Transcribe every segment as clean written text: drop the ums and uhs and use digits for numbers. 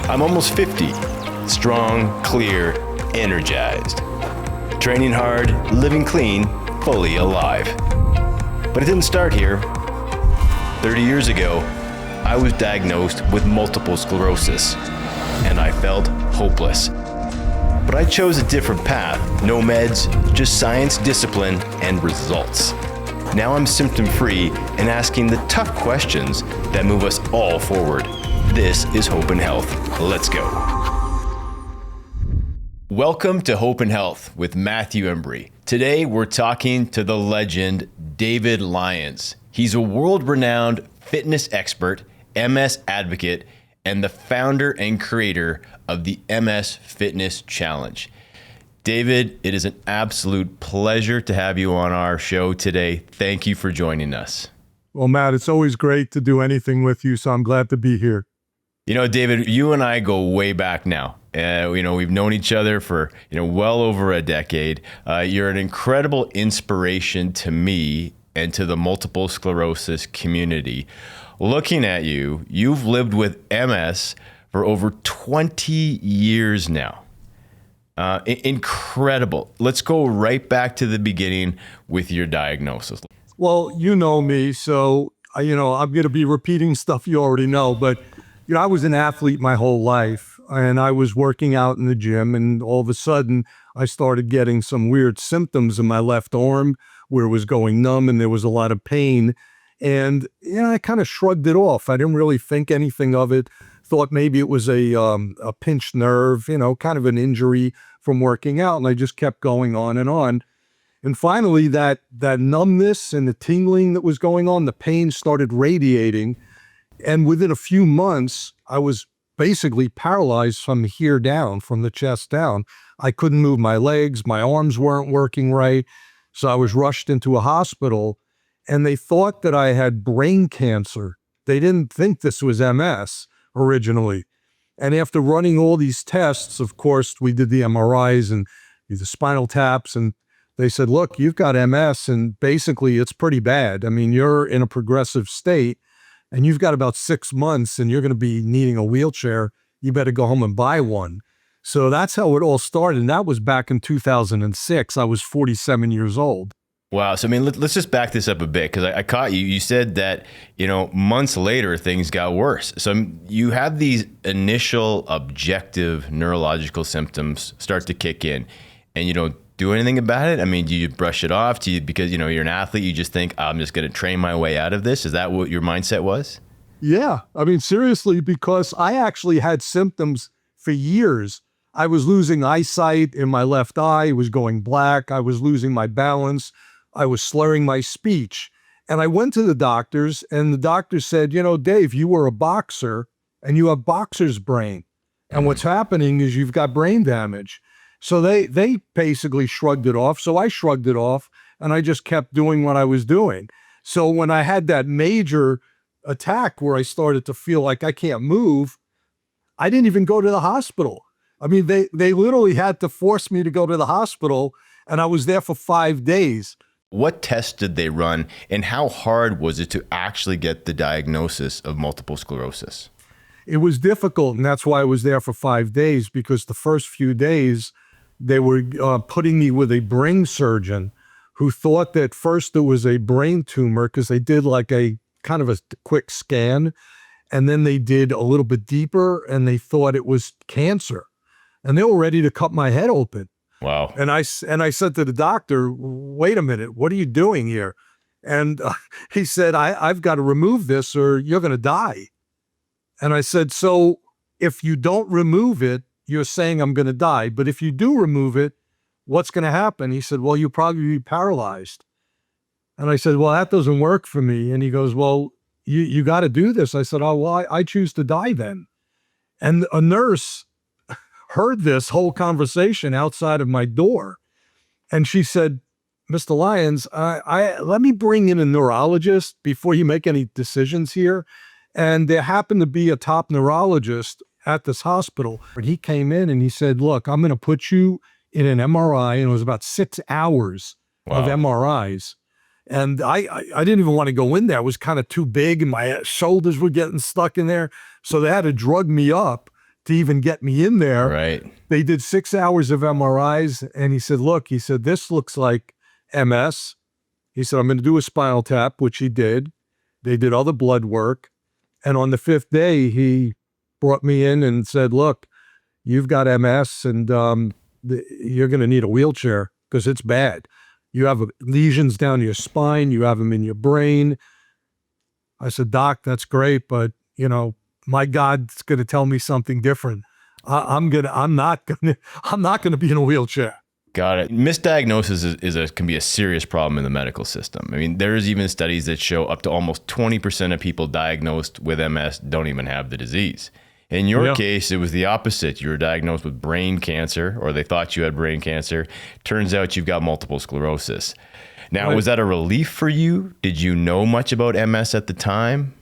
I'm almost 50, strong, clear, energized. Training hard, living clean, fully alive. But it didn't start here. 30 years ago, I was diagnosed with multiple sclerosis, and I felt hopeless. But I chose a different path. No meds, just science, discipline, and results. Now I'm symptom-free and asking the tough questions that move us all forward. This is Hope and Health. Let's go. Welcome to Hope and Health with Mathew Embry. Today we're talking to the legend David Lyons. He's a world-renowned fitness expert, MS advocate, and the founder and creator of the MS Fitness Challenge. David, it is an absolute pleasure to have you on our show today. Thank you for joining us. Well, Matt, it's always great to do anything with you, so I'm glad to be here. You know, David, you and I go way back now. We've known each other for, well over a decade. You're an incredible inspiration to me and to the multiple sclerosis community. Looking at you, you've lived with MS for over 20 years now. Incredible. Let's go right back to the beginning with your diagnosis. Well, you know me, so, I'm going to be repeating stuff you already know, but, I was an athlete my whole life, and I was working out in the gym, and all of a sudden, I started getting some weird symptoms in my left arm where it was going numb and there was a lot of pain. And, I kind of shrugged it off. I didn't really think anything of it. Thought maybe it was a pinched nerve, kind of an injury from working out. And I just kept going on. And finally, that numbness and the tingling that was going on, the pain started radiating. And within a few months, I was basically paralyzed from here down, from the chest down. I couldn't move my legs. My arms weren't working right. So I was rushed into a hospital, and they thought that I had brain cancer. They didn't think this was MS originally. And after running all these tests, of course, we did the MRIs and the spinal taps, and they said, look, you've got MS, and basically it's pretty bad. I mean, you're in a progressive state, and you've got about 6 months, and you're going to be needing a wheelchair. You better go home and buy one. So that's how it all started, and that was back in 2006. I was 47 years old. Wow. So, let's just back this up a bit, because I caught you. You said that, months later, things got worse. So you have these initial objective neurological symptoms start to kick in, and you don't do anything about it? Do you brush it off? Because, you're an athlete, you just think, I'm just going to train my way out of this? Is that what your mindset was? Yeah. Seriously, because I actually had symptoms for years. I was losing eyesight in my left eye. It was going black. I was losing my balance. I was slurring my speech. And I went to the doctors, and the doctor said, Dave, you were a boxer and you have boxer's brain. And what's happening is you've got brain damage. So they basically shrugged it off. So I shrugged it off, and I just kept doing what I was doing. So when I had that major attack where I started to feel like I can't move, I didn't even go to the hospital. They literally had to force me to go to the hospital, and I was there for 5 days. What tests did they run, and how hard was it to actually get the diagnosis of multiple sclerosis? It was difficult, and that's why I was there for 5 days, because the first few days, they were putting me with a brain surgeon who thought that first it was a brain tumor, because they did like a kind of a quick scan, and then they did a little bit deeper, and they thought it was cancer. And they were ready to cut my head open. Wow. And I said to the doctor, wait a minute, what are you doing here? And he said, I've got to remove this or you're going to die. And I said, so if you don't remove it, you're saying I'm going to die. But if you do remove it, what's going to happen? He said, well, you'll probably be paralyzed. And I said, well, that doesn't work for me. And he goes, well, you got to do this. I said, oh, well, I choose to die then. And a nurse heard this whole conversation outside of my door. And she said, Mr. Lyons, let me bring in a neurologist before you make any decisions here. And there happened to be a top neurologist at this hospital. And he came in and he said, look, I'm going to put you in an MRI. And it was about 6 hours of MRIs. And I didn't even want to go in there. It was kind of too big and my shoulders were getting stuck in there. So they had to drug me up to even get me in there. Right. They did 6 hours of MRIs, and he said, look, he said, this looks like MS. He said, I'm going to do a spinal tap, which he did. They did all the blood work. And on the 5th day, he brought me in and said, look, you've got MS, and you're going to need a wheelchair because it's bad. You have lesions down your spine. You have them in your brain. I said, Doc, that's great, but, you know, my God's going to tell me something different. I'm not gonna be in a wheelchair. Got it. Misdiagnosis can be a serious problem in the medical system. I mean, there's even studies that show up to almost 20% of people diagnosed with MS don't even have the disease. In your case, it was the opposite. You were diagnosed with brain cancer, or they thought you had brain cancer. Turns out you've got multiple sclerosis. Now, was that a relief for you? Did you know much about MS at the time?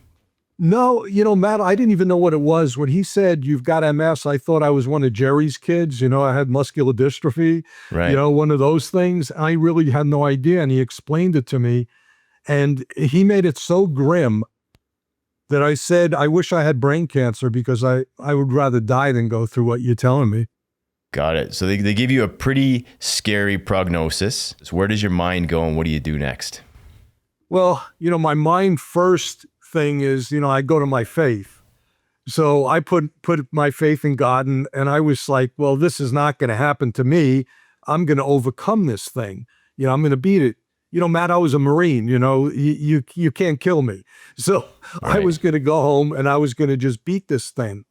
No, you know, Matt, I didn't even know what it was. When he said, you've got MS, I thought I was one of Jerry's kids. You know, I had muscular dystrophy, right. You know, one of those things. I really had no idea. And he explained it to me. And he made it so grim that I said, I wish I had brain cancer because I would rather die than go through what you're telling me. Got it. So they give you a pretty scary prognosis. So where does your mind go and what do you do next? Well, you know, my mind first thing is, you know, I go to my faith. So I put my faith in God, and I was like, well, this is not going to happen to me. I'm going to overcome this thing. You know, I'm going to beat it. You know, Matt, I was a Marine, you know, you can't kill me. So right. I was going to go home and I was going to just beat this thing.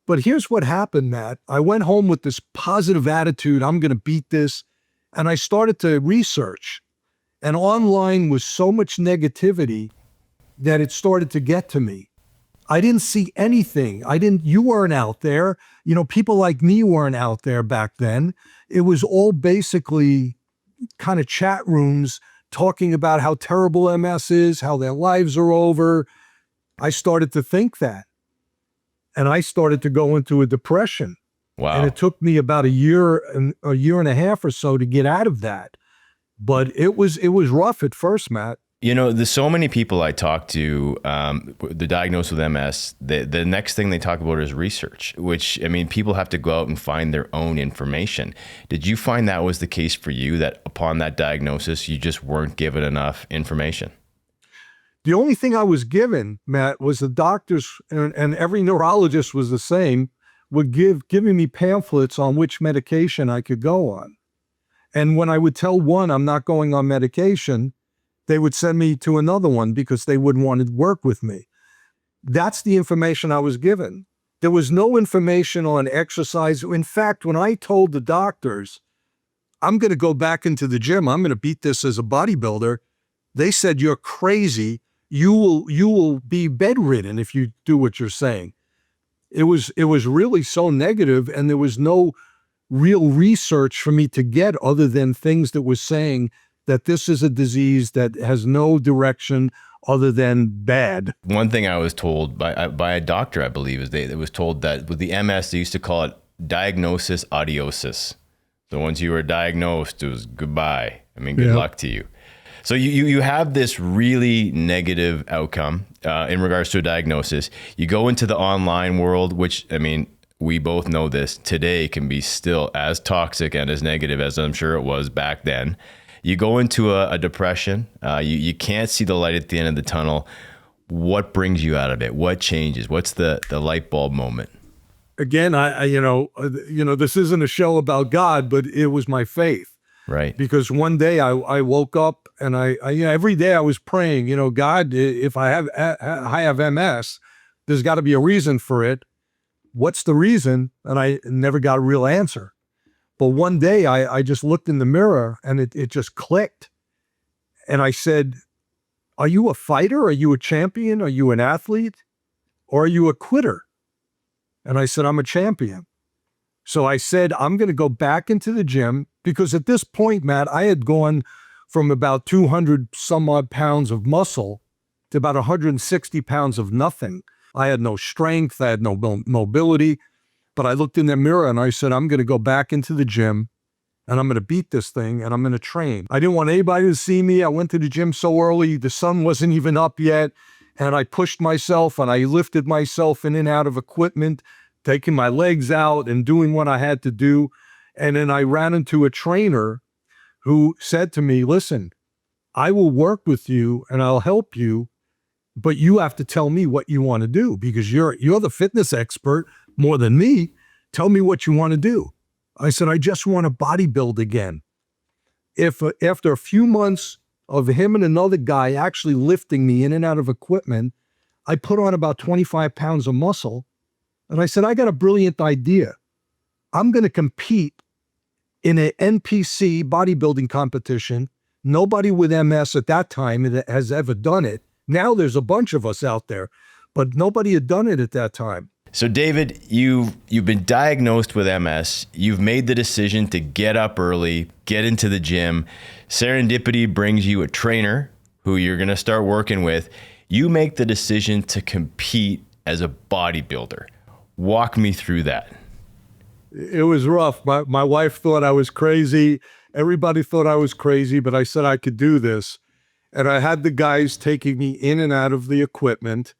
But here's what happened, Matt. I went home with this positive attitude. I'm going to beat this. And I started to research. And online was so much negativity that it started to get to me. I didn't see anything. You weren't out there. You know, people like me weren't out there back then. It was all basically kind of chat rooms talking about how terrible MS is, how their lives are over. I started to think that. And I started to go into a depression. Wow. And it took me about a year and a half or so to get out of that. But it was rough at first, Matt. You know, there's so many people I talk to, they're diagnosed with MS. The next thing they talk about is research, which, I mean, people have to go out and find their own information. Did you find that was the case for you, that upon that diagnosis, you just weren't given enough information? The only thing I was given, Matt, was the doctors, and every neurologist was the same, would giving me pamphlets on which medication I could go on. And when I would tell one I'm not going on medication, they would send me to another one because they wouldn't want to work with me. That's the information I was given. There was no information on exercise. In fact, when I told the doctors, I'm going to go back into the gym, I'm going to beat this as a bodybuilder, they said, you're crazy. You will be bedridden if you do what you're saying. It was really so negative, and there was no real research for me to get other than things that was saying that this is a disease that has no direction other than bad. One thing I was told by a doctor, I believe, is it was told that with the MS, they used to call it diagnosis adiosis. So once you were diagnosed, it was goodbye. I mean, good luck to you. So you have this really negative outcome in regards to a diagnosis. You go into the online world, which, I mean, we both know this today can be still as toxic and as negative as I'm sure it was back then. You go into a depression. You can't see the light at the end of the tunnel. What brings you out of it? What changes? What's the light bulb moment? Again, this isn't a show about God, but it was my faith. Right. Because one day I woke up and I every day I was praying, God, if I have MS, there's got to be a reason for it. What's the reason? And I never got a real answer. But one day I just looked in the mirror and it just clicked. And I said, are you a fighter? Are you a champion? Are you an athlete? Or are you a quitter? And I said, I'm a champion. So I said, I'm going to go back into the gym, because at this point, Matt, I had gone from about 200 some odd pounds of muscle to about 160 pounds of nothing. I had no strength. I had no mobility. But I looked in the mirror and I said, I'm going to go back into the gym and I'm going to beat this thing and I'm going to train. I didn't want anybody to see me. I went to the gym so early, the sun wasn't even up yet. And I pushed myself and I lifted myself in and out of equipment taking my legs out and doing what I had to do. And then I ran into a trainer who said to me, listen, I will work with you and I'll help you, but you have to tell me what you want to do because you're the fitness expert more than me. Tell me what you want to do. I said, I just want to bodybuild again. If after a few months of him and another guy actually lifting me in and out of equipment, I put on about 25 pounds of muscle. And I said, I got a brilliant idea. I'm going to compete in an NPC bodybuilding competition. Nobody with MS at that time has ever done it. Now there's a bunch of us out there, but nobody had done it at that time. So David, you've been diagnosed with MS. You've made the decision to get up early, get into the gym. Serendipity brings you a trainer who you're going to start working with. You make the decision to compete as a bodybuilder. Walk me through that. It was rough. My wife thought I was crazy. Everybody thought I was crazy, but I said I could do this. And I had the guys taking me in and out of the equipment.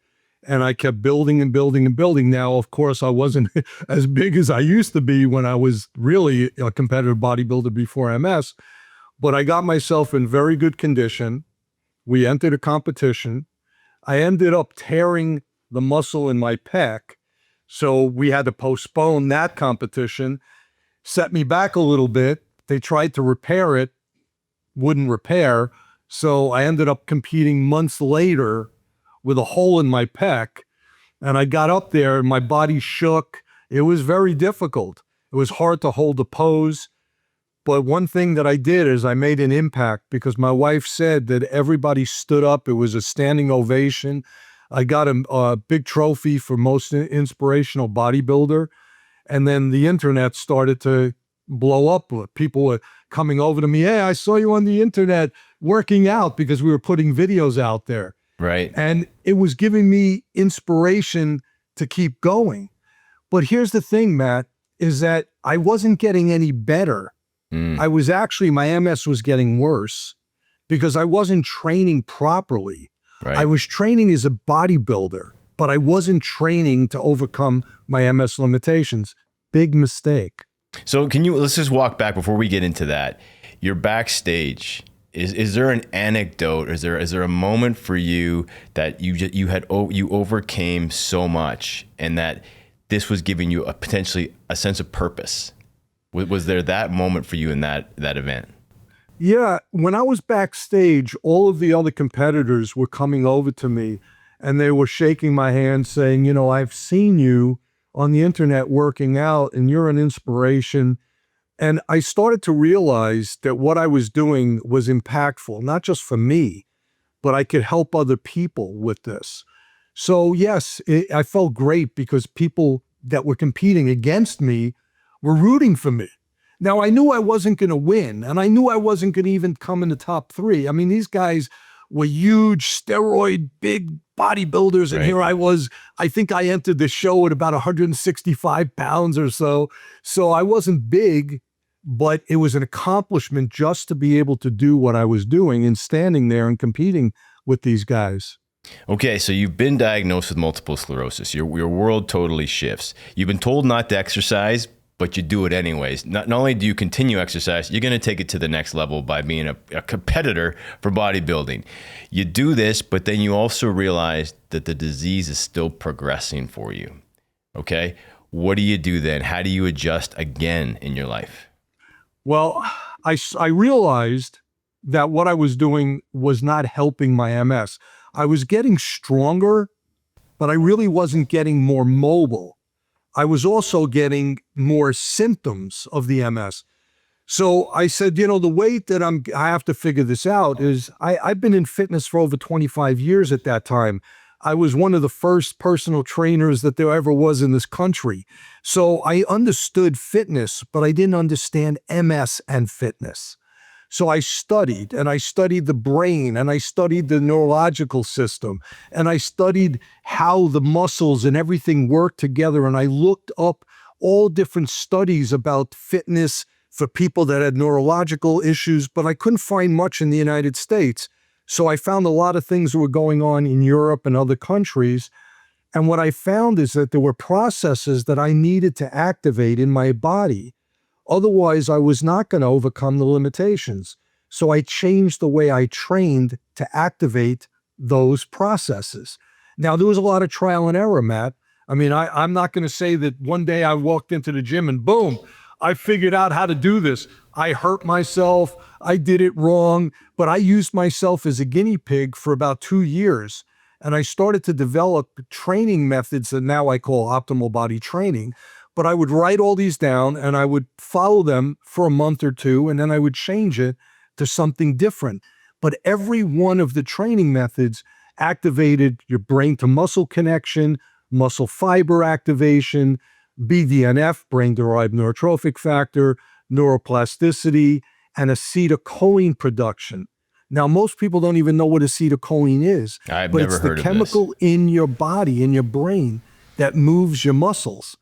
And I kept building and building and building. Now, of course, I wasn't as big as I used to be when I was really a competitive bodybuilder before MS, but I got myself in very good condition. We entered a competition. I ended up tearing the muscle in my pec. So we had to postpone that competition, set me back a little bit. They tried to repair it, wouldn't repair. So I ended up competing months later with a hole in my pec, and I got up there and my body shook. It was very difficult. It was hard to hold the pose. But one thing that I did is I made an impact because my wife said that everybody stood up. It was a standing ovation. I got a big trophy for most inspirational bodybuilder. And then the internet started to blow up. People were coming over to me. Hey, I saw you on the internet working out because we were putting videos out there. Right. And it was giving me inspiration to keep going. But here's the thing, Matt, is that I wasn't getting any better. I was actually, my MS was getting worse because I wasn't training properly. Right. I was training as a bodybuilder, but I wasn't training to overcome my MS limitations. Big mistake. So let's just walk back before we get into that. You're backstage. Is there an anecdote? Is there a moment for you that you overcame so much and that this was giving you potentially a sense of purpose? Was there that moment for you in that event? Yeah, when I was backstage, all of the other competitors were coming over to me and they were shaking my hand saying, I've seen you on the internet working out and you're an inspiration. And I started to realize that what I was doing was impactful, not just for me, but I could help other people with this. So yes, I felt great because people that were competing against me were rooting for me. Now, I knew I wasn't going to win, and I knew I wasn't going to even come in the top 3. I mean, these guys were huge, steroid, big bodybuilders, and here I was. I think I entered the show at about 165 pounds or so. So I wasn't big, but it was an accomplishment just to be able to do what I was doing and standing there and competing with these guys. Okay, so you've been diagnosed with multiple sclerosis. Your world totally shifts. You've been told not to exercise, but you do it anyways. Not only do you continue exercise, you're going to take it to the next level by being a competitor for bodybuilding. You do this, but then you also realize that the disease is still progressing for you. Okay, what do you do then? How do you adjust again in your life? Well, I realized that what I was doing was not helping my MS. I was getting stronger, but I really wasn't getting more mobile. I was also getting more symptoms of the MS. So I said, the way that I have to figure this out is I've been in fitness for over 25 years at that time. I was one of the first personal trainers that there ever was in this country. So I understood fitness, but I didn't understand MS and fitness. So I studied, and I studied the brain, and I studied the neurological system, and I studied how the muscles and everything work together. And I looked up all different studies about fitness for people that had neurological issues, but I couldn't find much in the United States. So I found a lot of things that were going on in Europe and other countries. And what I found is that there were processes that I needed to activate in my body. Otherwise, I was not going to overcome the limitations. So I changed the way I trained to activate those processes. Now, there was a lot of trial and error, Matt. I mean, I'm not going to say that one day I walked into the gym and boom, I figured out how to do this. I hurt myself. I did it wrong, but I used myself as a guinea pig for about 2 years. And I started to develop training methods that now I call optimal body training. But I would write all these down and I would follow them for a month or two, and then I would change it to something different. But every one of the training methods activated your brain to muscle connection, muscle fiber activation, BDNF, brain-derived neurotrophic factor, neuroplasticity, and acetylcholine production. Now, most people don't even know what acetylcholine is, I've but never it's the heard of chemical in your body, in your brain, that moves your muscles.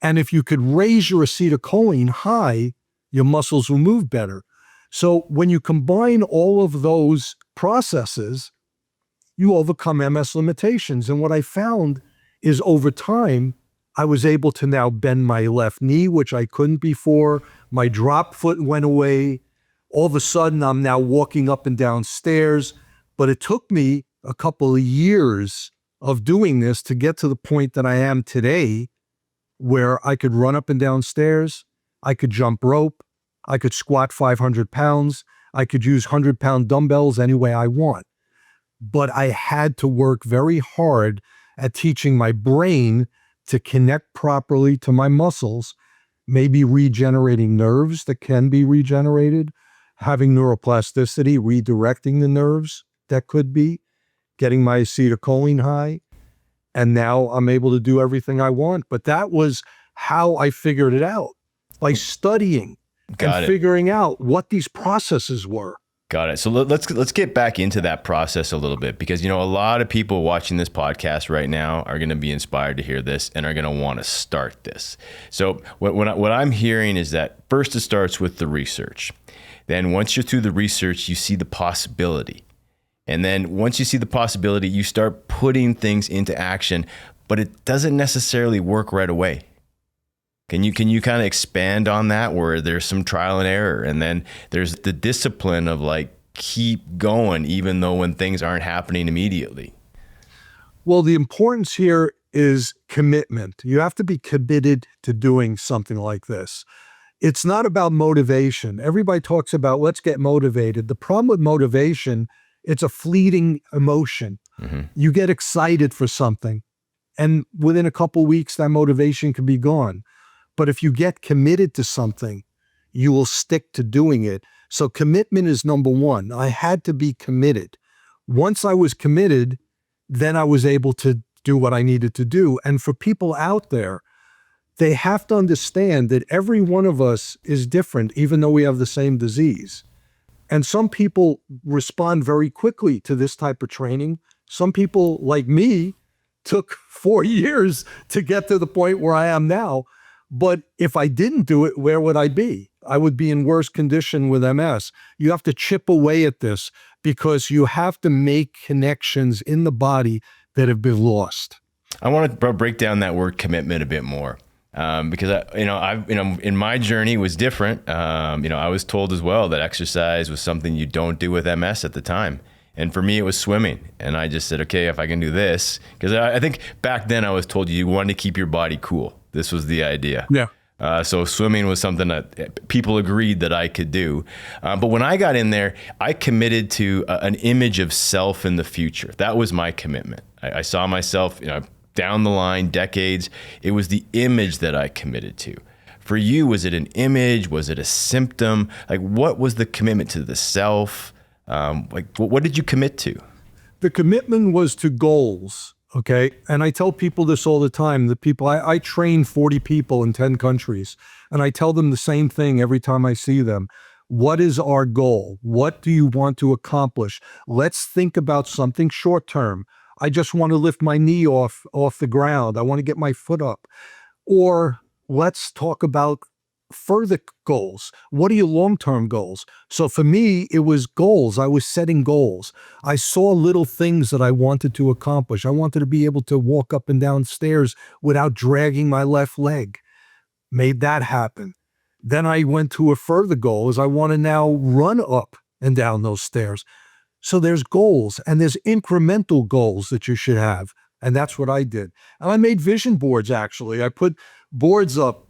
And if you could raise your acetylcholine high, your muscles will move better. So when you combine all of those processes, you overcome MS limitations. And what I found is over time, I was able to now bend my left knee, which I couldn't before. My drop foot went away. All of a sudden, I'm now walking up and down stairs. But it took me a couple of years of doing this to get to the point that I am today, where I could run up and down stairs, I could jump rope, I could squat 500 pounds, I could use 100-pound dumbbells any way I want. But I had to work very hard at teaching my brain to connect properly to my muscles, maybe regenerating nerves that can be regenerated, having neuroplasticity, redirecting the nerves that could be, getting my acetylcholine high. And now I'm able to do everything I want. But that was how I figured it out, by studying and figuring out what these processes were. Got it. So let's get back into that process a little bit, because, you know, a lot of people watching this podcast right now are going to be inspired to hear this and are going to want to start this. So what I'm hearing is that first it starts with the research. Then once you're through the research, you see the possibility. And then once you see the possibility, you start putting things into action, but it doesn't necessarily work right away. Can you kind of expand on that, where there's some trial and error, and then there's the discipline of like keep going even though when things aren't happening immediately? Well, the importance here is commitment. You have to be committed to doing something like this. It's not about motivation. Everybody talks about let's get motivated. The problem with motivation, it's a fleeting emotion. Mm-hmm. You get excited for something, and within a couple weeks, that motivation can be gone. But if you get committed to something, you will stick to doing it. So commitment is number one. I had to be committed. Once I was committed, then I was able to do what I needed to do. And for people out there, they have to understand that every one of us is different, even though we have the same disease. And some people respond very quickly to this type of training. Some people, like me, took 4 years to get to the point where I am now. But if I didn't do it, where would I be? I would be in worse condition with MS. You have to chip away at this because you have to make connections in the body that have been lost. I want to break down that word commitment a bit more. Because in my journey was different. I was told as well that exercise was something you don't do with MS at the time. And for me, it was swimming. And I just said, okay, if I can do this, because I think back then I was told you wanted to keep your body cool. This was the idea. Yeah. So swimming was something that people agreed that I could do. But when I got in there, I committed to an image of self in the future. That was my commitment. I saw myself, down the line, decades. It was the image that I committed to. For you, was it an image? Was it a symptom? Like, what was the commitment to the self? What did you commit to? The commitment was to goals. Okay. And I tell people this all the time. The people, I train 40 people in 10 countries, and I tell them the same thing every time I see them. What is our goal? What do you want to accomplish? Let's think about something short term. I just want to lift my knee off the ground. I want to get my foot up. Or let's talk about further goals? What are your long-term goals? So for me, it was goals. I was setting goals. I saw little things that I wanted to accomplish. I wanted to be able to walk up and down stairs without dragging my left leg. Made that happen. Then I went to a further goal is I want to now run up and down those stairs. So there's goals and there's incremental goals that you should have. And that's what I did. And I made vision boards, actually. I put boards up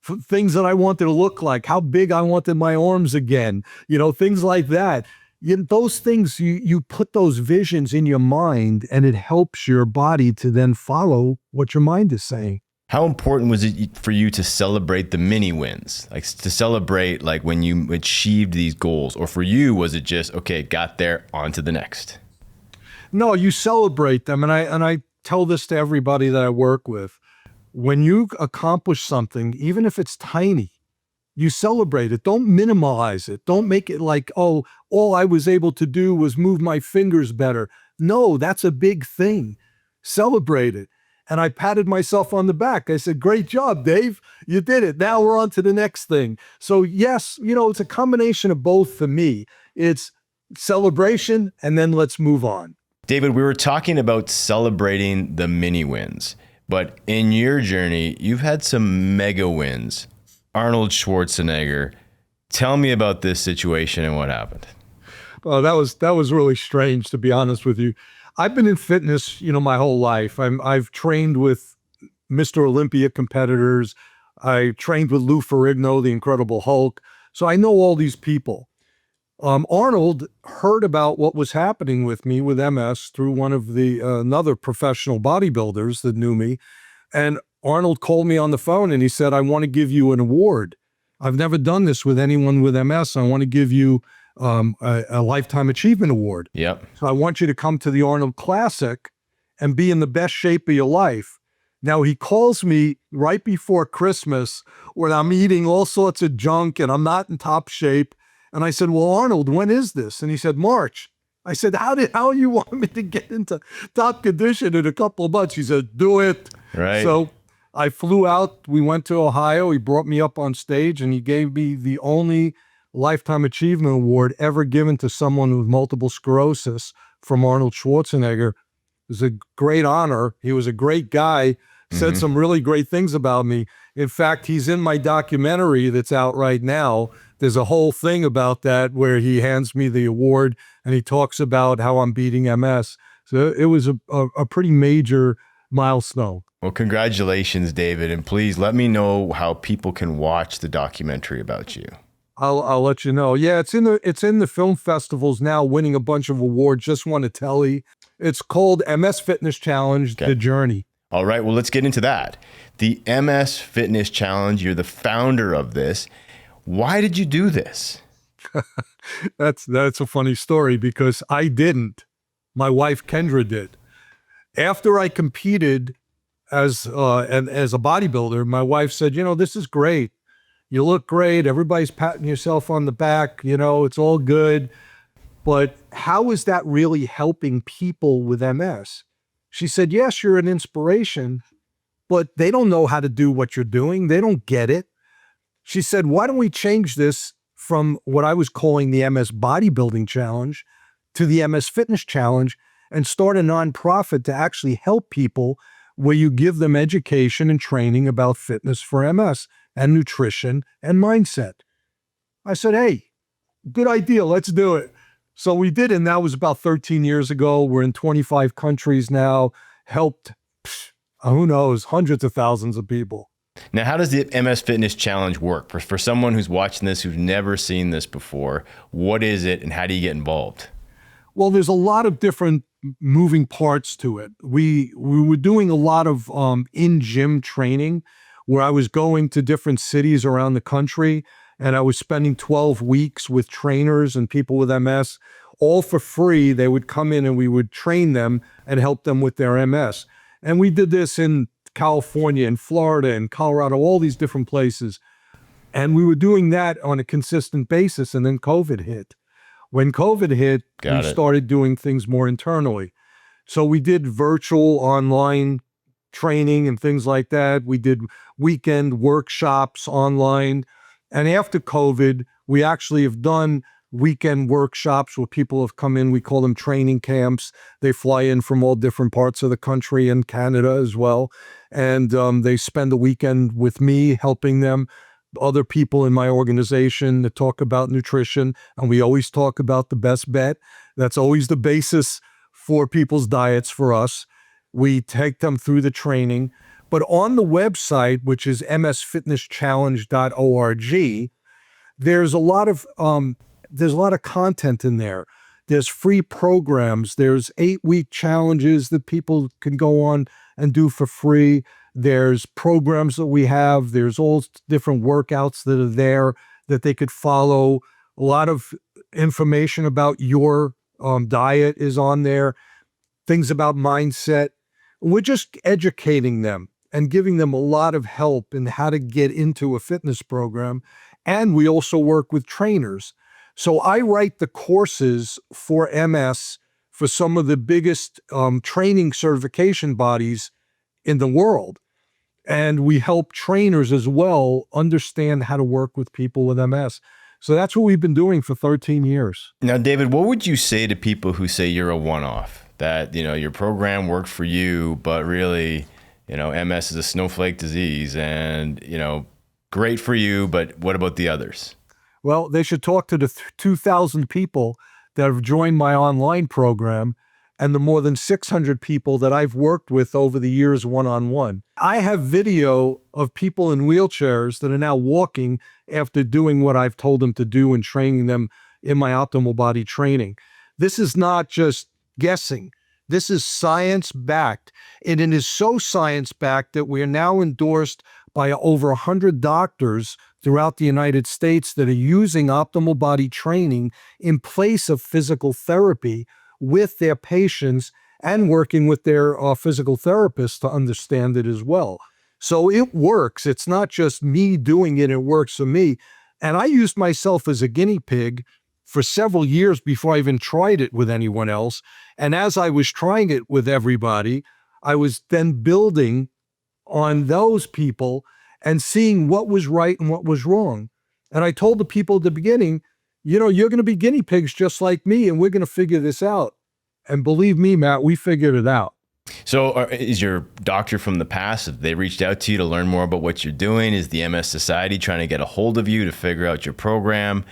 for things that I wanted to look like, how big I wanted my arms again, things like that. Those things, you put those visions in your mind and it helps your body to then follow what your mind is saying. How important was it for you to celebrate the mini wins? Like to celebrate like when you achieved these goals? Or for you, was it just, okay, got there, on to the next? No, you celebrate them. And I tell this to everybody that I work with. When you accomplish something, even if it's tiny, you celebrate it. Don't minimize it. Don't make it like, oh, all I was able to do was move my fingers better. No, that's a big thing. Celebrate it. And I patted myself on the back. I said, great job, Dave. You did it. Now we're on to the next thing. So yes, it's a combination of both for me. It's celebration and then let's move on. David, we were talking about celebrating the mini wins, but in your journey, you've had some mega wins. Arnold Schwarzenegger. Tell me about this situation and what happened. Well, that was really strange, to be honest with you. I've been in fitness, my whole life. I've trained with Mr. Olympia competitors. I trained with Lou Ferrigno, the Incredible Hulk. So I know all these people. Arnold heard about what was happening with me with MS through one of the another professional bodybuilders that knew me. And Arnold called me on the phone and he said, I want to give you an award. I've never done this with anyone with MS. I want to give you a Lifetime Achievement Award. Yep. So I want you to come to the Arnold Classic and be in the best shape of your life. Now he calls me right before Christmas when I'm eating all sorts of junk and I'm not in top shape. And I said, well, Arnold, when is this? And he said, March. I said, how you want me to get into top condition in a couple of months? He said, do it. Right. So I flew out. We went to Ohio. He brought me up on stage and he gave me the only Lifetime Achievement Award ever given to someone with multiple sclerosis from Arnold Schwarzenegger. It was a great honor. He was a great guy, said some really great things about me. In fact, he's in my documentary that's out right now. There's a whole thing about that where he hands me the award and he talks about how I'm beating MS. So it was a pretty major milestone. Well, congratulations, David. And please let me know how people can watch the documentary about you. I'll let you know. Yeah, it's in the film festivals now, winning a bunch of awards. Just won a Telly. It's called MS Fitness Challenge, The Journey. All right, well, let's get into that. The MS Fitness Challenge, you're the founder of this. Why did you do this? That's a funny story because I didn't. My wife, Kendra, did. After I competed as a bodybuilder, my wife said, this is great. You look great. Everybody's patting yourself on the back. It's all good. But how is that really helping people with MS? She said, yes, you're an inspiration, but they don't know how to do what you're doing. They don't get it. She said, why don't we change this from what I was calling the MS Bodybuilding Challenge to the MS Fitness Challenge and start a nonprofit to actually help people where you give them education and training about fitness for MS and nutrition and mindset. I said, hey, good idea. Let's do it. So we did, and that was about 13 years ago. We're in 25 countries now, helped, who knows, hundreds of thousands of people. Now, how does the MS Fitness Challenge work? For someone who's watching this, who's never seen this before, what is it and how do you get involved? Well, there's a lot of different moving parts to it. We were doing a lot of in-gym training where I was going to different cities around the country and I was spending 12 weeks with trainers and people with MS, all for free. They would come in and we would train them and help them with their MS. And we did this in California and Florida and Colorado, all these different places. And we were doing that on a consistent basis. And then COVID hit. When COVID hit, we started doing things more internally. So we did virtual online training and things like that. We did weekend workshops online. And after COVID, we actually have done weekend workshops where people have come in. We call them training camps. They fly in from all different parts of the country and Canada as well. And they spend the weekend with me, helping them, other people in my organization, to talk about nutrition. And we always talk about the best bet. That's always the basis for people's diets for us. We take them through the training. But on the website, which is msfitnesschallenge.org, there's a lot of content in there. There's free programs. There's 8-week challenges that people can go on and do for free. There's programs that we have. There's all different workouts that are there that they could follow. A lot of information about your diet is on there. Things about mindset. We're just educating them and giving them a lot of help in how to get into a fitness program. And we also work with trainers. So I write the courses for MS for some of the biggest training certification bodies in the world. And we help trainers as well understand how to work with people with MS. So that's what we've been doing for 13 years. Now, David, what would you say to people who say you're a one-off? That, your program worked for you, but really, MS is a snowflake disease and, great for you, but what about the others? Well, they should talk to the 2,000 people that have joined my online program and the more than 600 people that I've worked with over the years one-on-one. I have video of people in wheelchairs that are now walking after doing what I've told them to do and training them in my optimal body training. This is not just guessing. This is science-backed. And it is so science-backed that we are now endorsed by over 100 doctors throughout the United States that are using optimal body training in place of physical therapy with their patients and working with their physical therapists to understand it as well. So it works. It's not just me doing it. It works for me. And I used myself as a guinea pig for several years before I even tried it with anyone else. And as I was trying it with everybody, I was then building on those people and seeing what was right and what was wrong. And I told the people at the beginning, you're going to be guinea pigs just like me, and we're going to figure this out. And believe me, Matt, we figured it out. So is your doctor from the past, have they reached out to you to learn more about what you're doing? Is the MS Society trying to get a hold of you to figure out your program?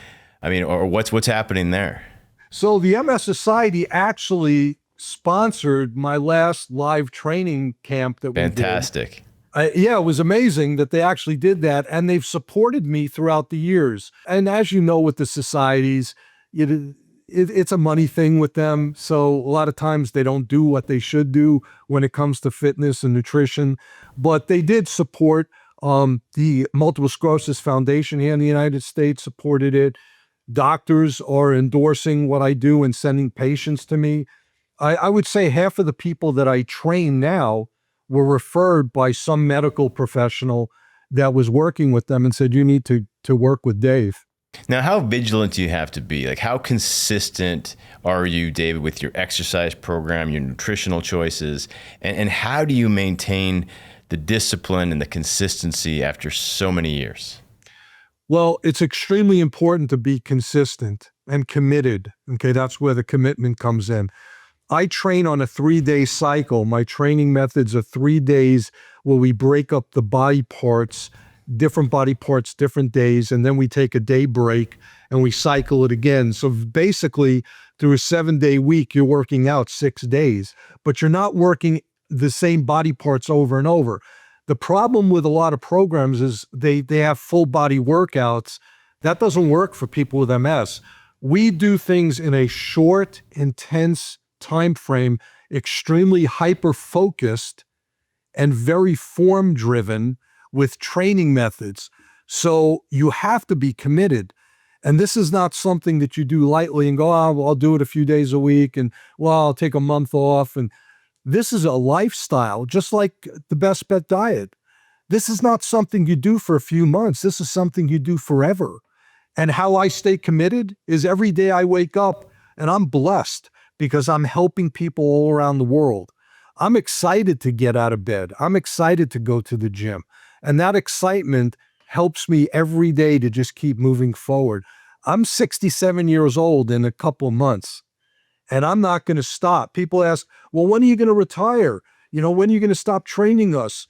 Or what's happening there? So the MS Society actually sponsored my last live training camp that we did. Fantastic. Yeah, it was amazing that they actually did that, and they've supported me throughout the years. And as you know, with the societies, it's a money thing with them. So a lot of times they don't do what they should do when it comes to fitness and nutrition. But they did support the Multiple Sclerosis Foundation here in the United States, supported it. Doctors are endorsing what I do and sending patients to me. I would say half of the people that I train now were referred by some medical professional that was working with them and said, you need to work with Dave. Now, how vigilant do you have to be? Like, how consistent are you, David, with your exercise program, your nutritional choices, and how do you maintain the discipline and the consistency after so many years? Well, it's extremely important to be consistent and committed. Okay, that's where the commitment comes in. I train on a 3-day cycle. My training methods are 3 days where we break up the body parts, different days, and then we take a day break and we cycle it again. So basically, through a 7-day week, you're working out 6 days, but you're not working the same body parts over and over. The problem with a lot of programs is they have full body workouts. That doesn't work for people with MS. We do things in a short, intense time frame, extremely hyper-focused and very form-driven with training methods. So you have to be committed. And this is not something that you do lightly and go, well, I'll do it a few days a week and, well, I'll take a month off. And this is a lifestyle, just like the Best Bet diet. This is not something you do for a few months. This is something you do forever. And how I stay committed is every day I wake up and I'm blessed because I'm helping people all around the world. I'm excited to get out of bed. I'm excited to go to the gym. And that excitement helps me every day to just keep moving forward. I'm 67 years old in a couple of months, and I'm not going to stop. People ask, well, when are you going to retire? When are you going to stop training us?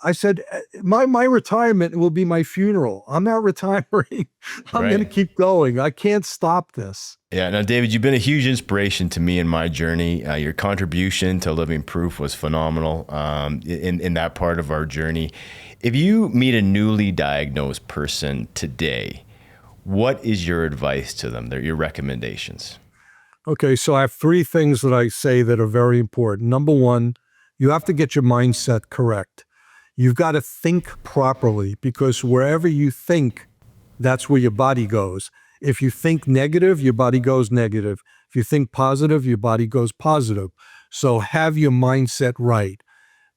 I said, my retirement will be my funeral. I'm not retiring. I'm going to keep going. I can't stop this. Yeah. Now, David, you've been a huge inspiration to me in my journey. Your contribution to Living Proof was phenomenal in that part of our journey. If you meet a newly diagnosed person today, what is your advice to them? They're your recommendations. Okay, so I have 3 things that I say that are very important. Number 1, you have to get your mindset correct. You've got to think properly, because wherever you think, that's where your body goes. If you think negative, your body goes negative. If you think positive, your body goes positive. So have your mindset right.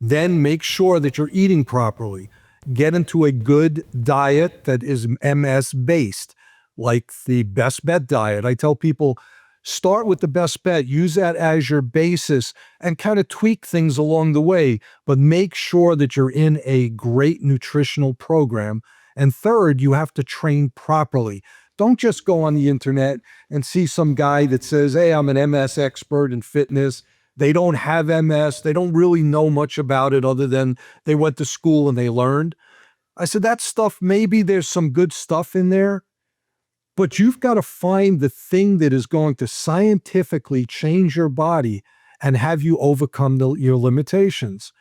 Then make sure that you're eating properly. Get into a good diet that is MS-based, like the Best Bet diet. I tell people, start with the Best Bet, use that as your basis, and kind of tweak things along the way, but make sure that you're in a great nutritional program. And third, you have to train properly. Don't just go on the internet and see some guy that says, hey, I'm an MS expert in fitness. They don't have MS. They don't really know much about it other than they went to school and they learned. I said, that stuff, maybe there's some good stuff in there, but you've got to find the thing that is going to scientifically change your body and have you overcome your limitations.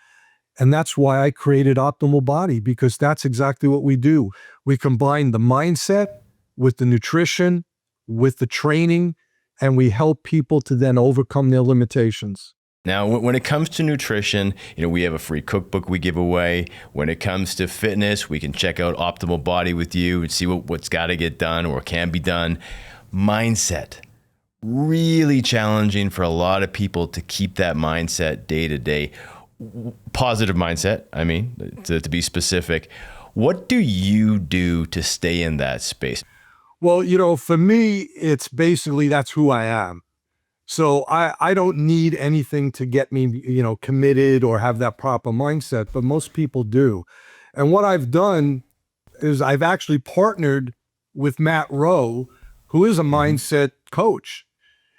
And that's why I created Optimal Body, because that's exactly what we do. We combine the mindset with the nutrition, with the training, and we help people to then overcome their limitations. Now, when it comes to nutrition, we have a free cookbook we give away. When it comes to fitness, we can check out Optimal Body with you and see what's got to get done or can be done. Mindset, really challenging for a lot of people to keep that mindset day to day. Positive mindset, to be specific. What do you do to stay in that space? Well, for me, it's basically that's who I am. So I don't need anything to get me, committed or have that proper mindset, but most people do. And what I've done is I've actually partnered with Matt Rowe, who is a mindset coach.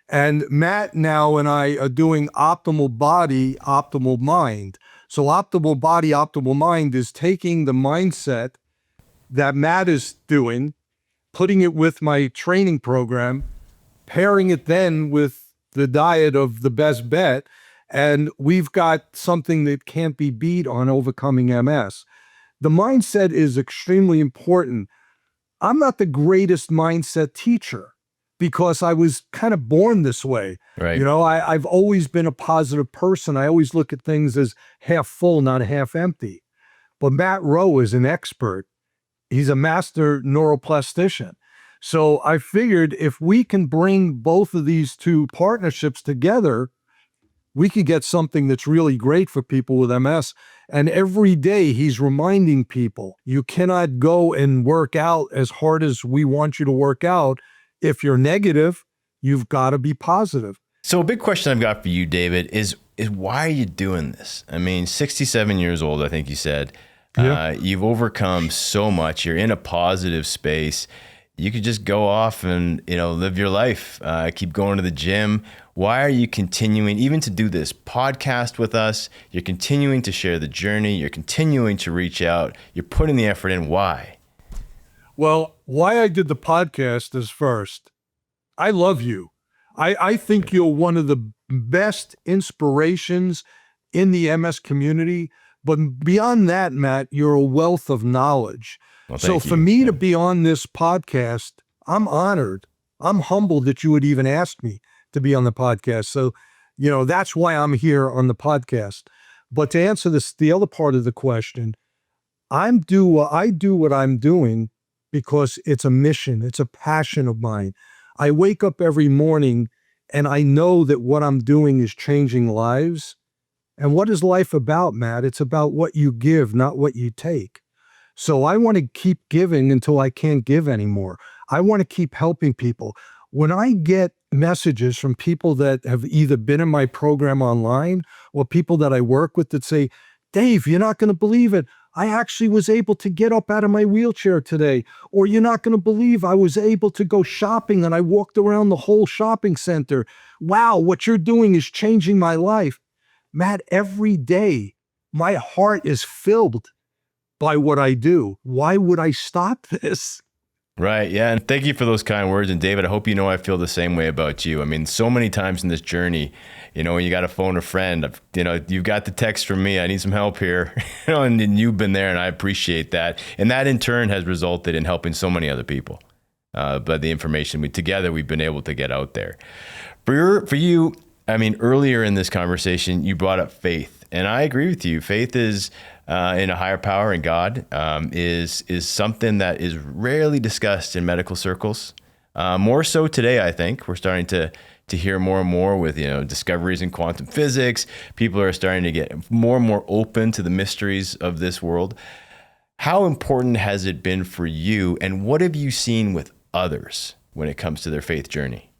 And Matt now and I are doing Optimal Body, Optimal Mind. So Optimal Body, Optimal Mind is taking the mindset that Matt is doing, putting it with my training program, pairing it then with the diet of the Best Bet, and we've got something that can't be beat on overcoming MS. The mindset is extremely important. I'm not the greatest mindset teacher because I was kind of born this way. Right. I've always been a positive person. I always look at things as half full, not half empty. But Matt Rowe is an expert. He's a master neuroplastician. So I figured if we can bring both of these 2 partnerships together, we could get something that's really great for people with MS. And every day he's reminding people, you cannot go and work out as hard as we want you to work out. If you're negative, you've got to be positive. So a big question I've got for you, David, is why are you doing this? 67 years old, I think you said. Yeah. You've overcome so much. You're in a positive space. You could just go off and, live your life, keep going to the gym. Why are you continuing even to do this podcast with us? You're continuing to share the journey. You're continuing to reach out. You're putting the effort in. Why? Well, why I did the podcast is first, I love you. I think you're one of the best inspirations in the MS community. But beyond that, Matt, you're a wealth of knowledge. Well, so for me to be on this podcast, I'm honored. I'm humbled that you would even ask me to be on the podcast. So, that's why I'm here on the podcast. But to answer the other part of the question, I do what I'm doing because it's a mission. It's a passion of mine. I wake up every morning and I know that what I'm doing is changing lives. And what is life about, Matt? It's about what you give, not what you take. So I want to keep giving until I can't give anymore. I want to keep helping people. When I get messages from people that have either been in my program online or people that I work with that say, Dave, you're not going to believe it. I actually was able to get up out of my wheelchair today. Or you're not going to believe I was able to go shopping and I walked around the whole shopping center. Wow, what you're doing is changing my life. Matt, every day, my heart is filled by what I do. Why would I stop this? Right. Yeah. And thank you for those kind words. And David, I hope you know I feel the same way about you. I mean, so many times in this journey, when you got to phone a friend, you've got the text from me, I need some help here, and you've been there and I appreciate that. And that in turn has resulted in helping so many other people. But the information together, we've been able to get out there. For you, I mean, earlier in this conversation, you brought up faith, and I agree with you. Faith is in a higher power, in God, is something that is rarely discussed in medical circles. More so today, I think. We're starting to hear more and more with discoveries in quantum physics. People are starting to get more and more open to the mysteries of this world. How important has it been for you, and what have you seen with others when it comes to their faith journey?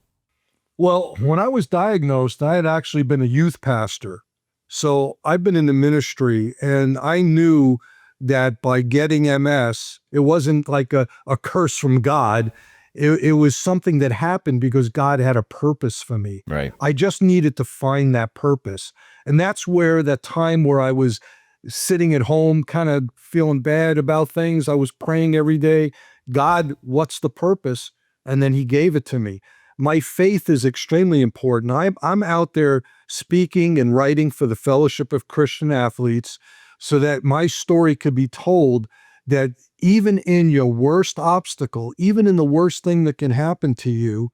Well, when I was diagnosed, I had actually been a youth pastor. So I've been in the ministry, and I knew that by getting MS, it wasn't like a curse from God. It was something that happened because God had a purpose for me. Right. I just needed to find that purpose. And that's where that time where I was sitting at home, kind of feeling bad about things, I was praying every day, God, what's the purpose? And then he gave it to me. My faith is extremely important. I'm out there speaking and writing for the Fellowship of Christian Athletes so that my story could be told, that even in your worst obstacle, even in the worst thing that can happen to you,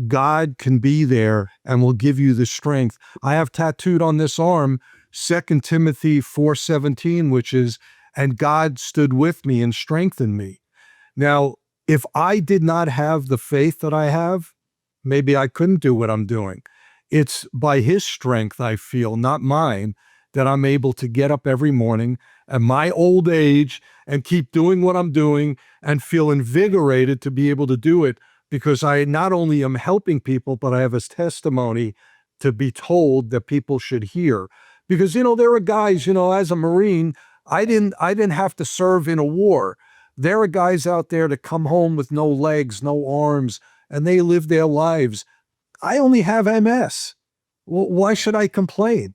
God can be there and will give you the strength. I have tattooed on this arm 2 Timothy 4:17, which is, and God stood with me and strengthened me. Now, if I did not have the faith that I have, maybe I couldn't do what I'm doing. It's by his strength, I feel, not mine, that I'm able to get up every morning at my old age and keep doing what I'm doing and feel invigorated to be able to do it, because I not only am helping people, but I have a testimony to be told that people should hear. Because, there are guys, as a Marine, I didn't have to serve in a war. There are guys out there that come home with no legs, no arms, and they live their lives. I only have MS. Well, why should I complain?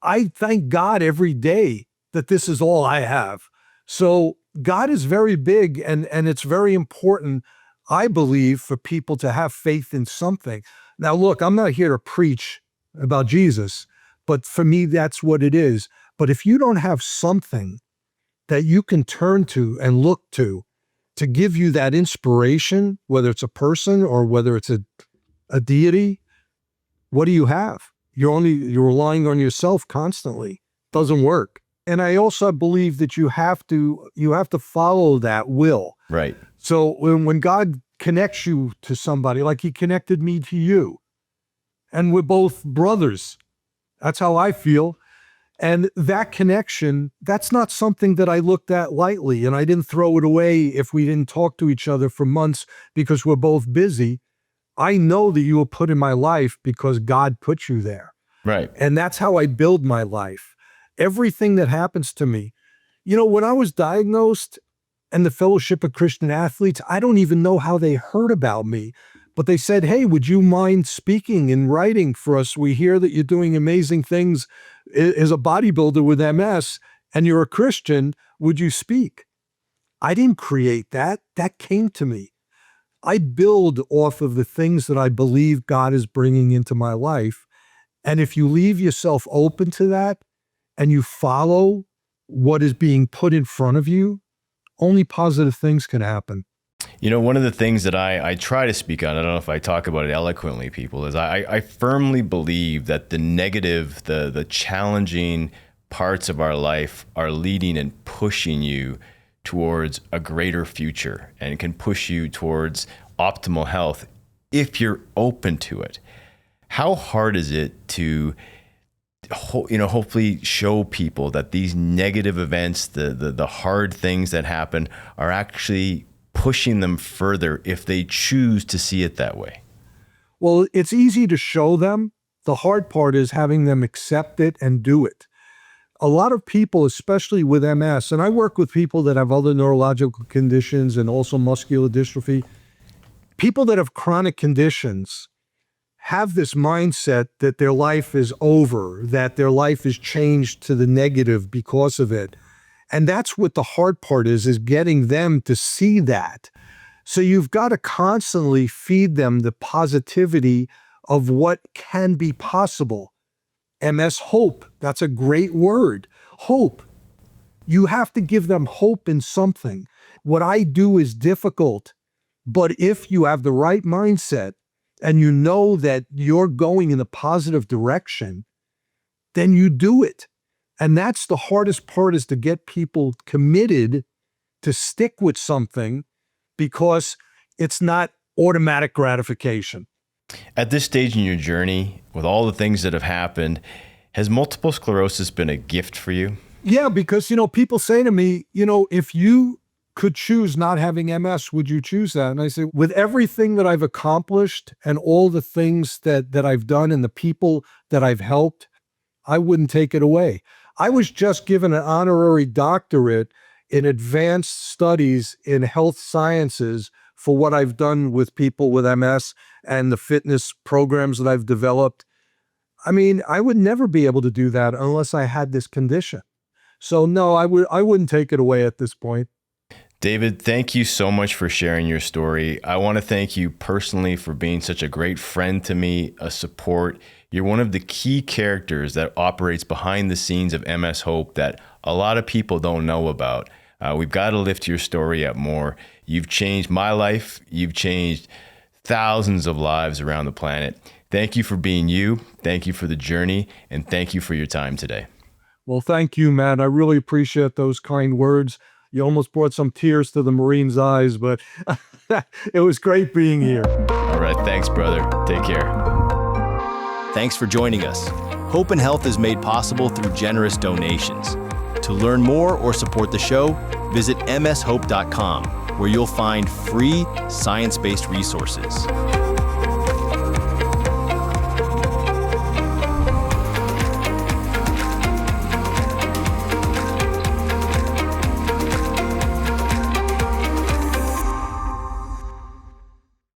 I thank God every day that this is all I have. So God is very big, and it's very important, I believe, for people to have faith in something. Now, look, I'm not here to preach about Jesus, but for me, that's what it is. But if you don't have something that you can turn to and look to give you that inspiration, whether it's a person or whether it's a deity, what do you have? You're relying on yourself constantly. Doesn't work. And I also believe that you have to follow that will. Right. So when God connects you to somebody, like he connected me to you, and we're both brothers, that's how I feel. And that connection, that's not something that I looked at lightly, and I didn't throw it away if we didn't talk to each other for months because we're both busy. I know that you were put in my life because God put you there. Right. And that's how I build my life. Everything that happens to me. When I was diagnosed and the Fellowship of Christian Athletes, I don't even know how they heard about me, but they said, hey, would you mind speaking and writing for us? We hear that you're doing amazing things as a bodybuilder with MS, and you're a Christian. Would you speak? I didn't create that. That came to me. I build off of the things that I believe God is bringing into my life. And if you leave yourself open to that and you follow what is being put in front of you, only positive things can happen. One of the things that I try to speak on, I don't know if I talk about it eloquently, people, is I firmly believe that the negative, the challenging parts of our life are leading and pushing you towards a greater future, and can push you towards optimal health if you're open to it. How hard is it to hopefully show people that these negative events, the hard things that happen, are actually pushing them further if they choose to see it that way? Well, it's easy to show them. The hard part is having them accept it and do it. a lot of people, especially with MS, and I work with people that have other neurological conditions and also muscular dystrophy, people that have chronic conditions have this mindset that their life is over, that their life is changed to the negative because of it. And that's what the hard part is getting them to see that. So you've got to constantly feed them the positivity of what can be possible. MS hope, that's a great word. Hope. You have to give them hope in something. What I do is difficult, but if you have the right mindset and you know that you're going in the positive direction, then you do it. And that's the hardest part, is to get people committed to stick with something, because it's not automatic gratification. At this stage in your journey, with all the things that have happened, has multiple sclerosis been a gift for you? Yeah, because, people say to me, if you could choose not having MS, would you choose that? And I say, with everything that I've accomplished and all the things that I've done and the people that I've helped, I wouldn't take it away. I was just given an honorary doctorate in advanced studies in health sciences for what I've done with people with MS and the fitness programs that I've developed. I mean, I would never be able to do that unless I had this condition. So no, I wouldn't take it away at this point. David, thank you so much for sharing your story. I want to thank you personally for being such a great friend to me, a support. You're one of the key characters that operates behind the scenes of MS Hope that a lot of people don't know about. We've got to lift your story up more. You've changed my life. You've changed thousands of lives around the planet. Thank you for being you. Thank you for the journey. And thank you for your time today. Well, thank you, Matt. I really appreciate those kind words. You almost brought some tears to the Marine's eyes, but it was great being here. All right. Thanks, brother. Take care. Thanks for joining us. Hope and Health is made possible through generous donations. To learn more or support the show, visit mshope.com, where you'll find free science-based resources.